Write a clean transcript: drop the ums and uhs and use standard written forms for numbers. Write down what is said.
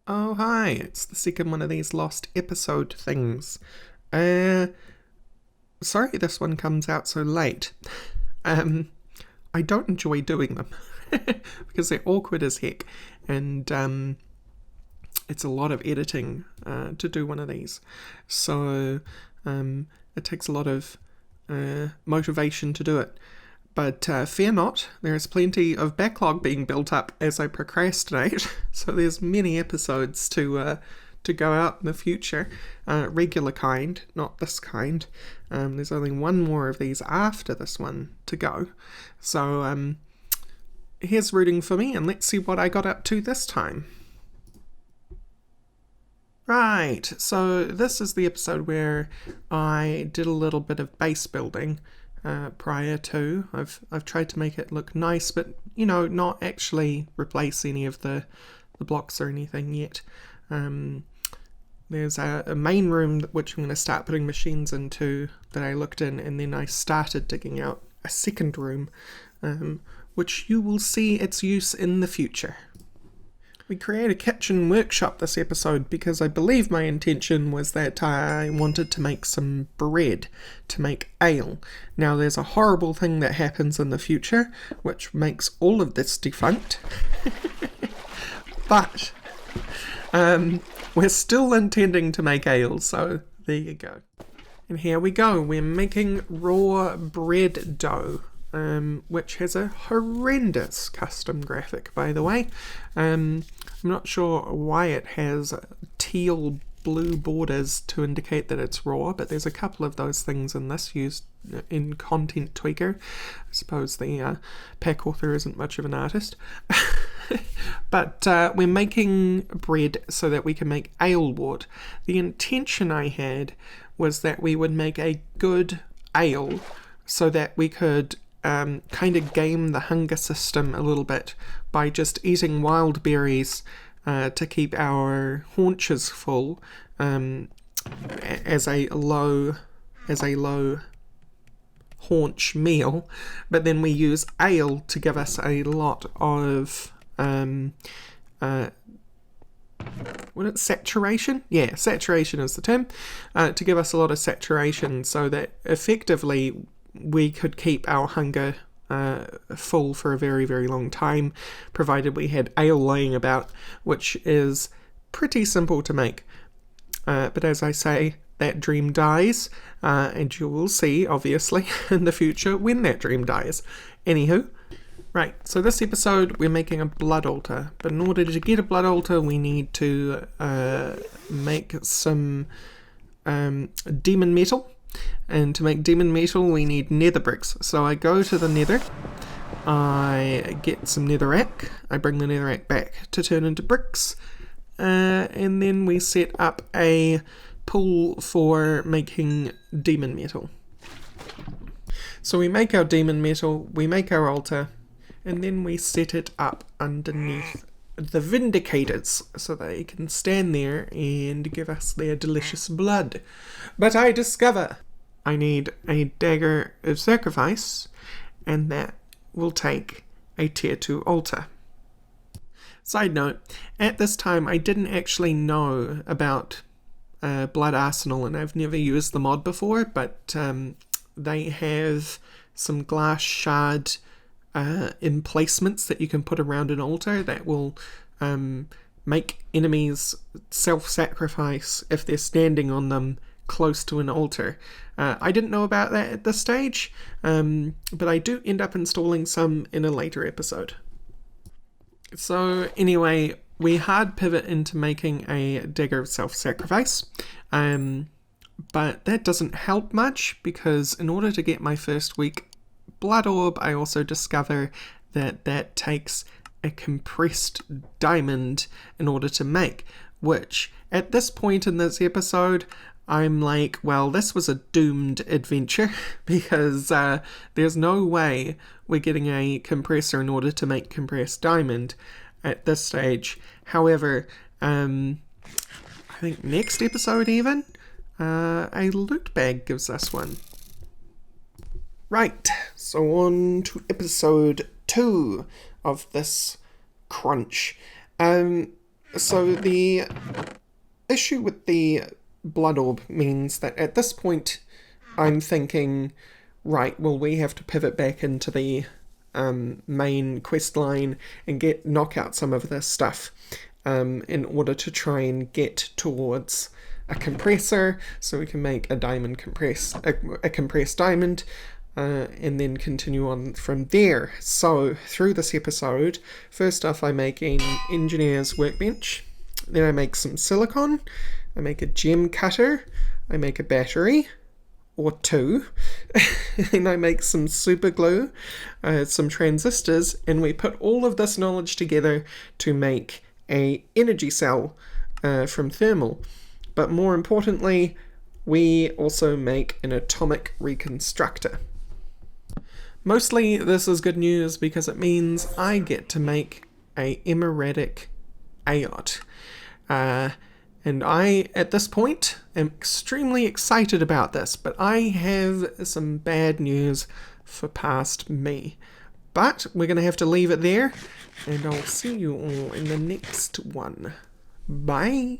Oh, hi, it's the second one of these lost episode things. Uh, Sorry this one comes out so late. Um, I don't enjoy doing them because they're awkward as heck, and it's a lot of editing to do one of these. So, it takes a lot of motivation to do it. But fear not, there is plenty of backlog being built up as I procrastinate. So there's many episodes to go out in the future, regular kind, not this kind. There's only one more of these after this one to go. So here's rooting for me, and let's see what I got up to this time. Right, so this is the episode where I did a little bit of base building prior to. I've tried to make it look nice, but not actually replace any of the blocks or anything yet. There's a main room which I'm going to start putting machines into that I looked in, and then I started digging out a second room, which you will see its use in the future. We create a kitchen workshop this episode because I believe my intention was that I wanted to make some bread to make ale. Now there's a horrible thing that happens in the future which makes all of this defunct. But we're still intending to make ale, so there you go. And here we go, we're making raw bread dough. Which has a horrendous custom graphic, by the way. I'm not sure why it has teal blue borders to indicate that it's raw, but there's a couple of those things in this used in Content Tweaker. I suppose the pack author isn't much of an artist. But we're making bread so that we can make ale wort. The intention I had was that we would make a good ale so that we could kind of game the hunger system a little bit by just eating wild berries to keep our haunches full as a low haunch meal, but then we use ale to give us a lot of saturation? Yeah, saturation is the term. To give us a lot of saturation so that effectively we could keep our hunger full for a very, very long time, provided we had ale laying about, which is pretty simple to make. But as I say, that dream dies, and you will see, obviously, in the future when that dream dies. Anywho, right, so this episode we're making a blood altar, but in order to get a blood altar we need to make some demon metal. And to make demon metal we need nether bricks. So I go to the nether, I get some netherrack, I bring the netherrack back to turn into bricks, and then we set up a pool for making demon metal. So we make our demon metal, we make our altar, and then we set it up underneath the Vindicators so they can stand there and give us their delicious blood. But I discover I need a dagger of sacrifice, and that will take a tier 2 altar. Side note, at this time I didn't actually know about Blood Arsenal, and I've never used the mod before, but they have some glass shard emplacements that you can put around an altar that will make enemies self-sacrifice if they're standing on them close to an altar. I didn't know about that at this stage, but I do end up installing some in a later episode. So anyway, we hard pivot into making a dagger of self-sacrifice, but that doesn't help much because in order to get my first week blood orb, I also discover that takes a compressed diamond in order to make, which at this point in this episode I'm like, well, this was a doomed adventure because there's no way we're getting a compressor in order to make compressed diamond at this stage. However, I think next episode even, a loot bag gives us one. Right, so on to episode 2 of this crunch. So the issue with the blood orb means that at this point I'm thinking, right, well, we have to pivot back into the main quest line and knock out some of this stuff in order to try and get towards a compressor so we can make a diamond a compressed diamond, and then continue on from there. So through this episode, first off I make an engineer's workbench, then I make some silicon, I make a gem cutter, I make a battery or two, and I make some super glue, some transistors, and we put all of this knowledge together to make a energy cell from thermal. But more importantly, we also make an atomic reconstructor. Mostly this is good news because it means I get to make a emeradic AOT. And I, at this point, am extremely excited about this, but I have some bad news for past me. But we're going to have to leave it there, and I'll see you all in the next one. Bye!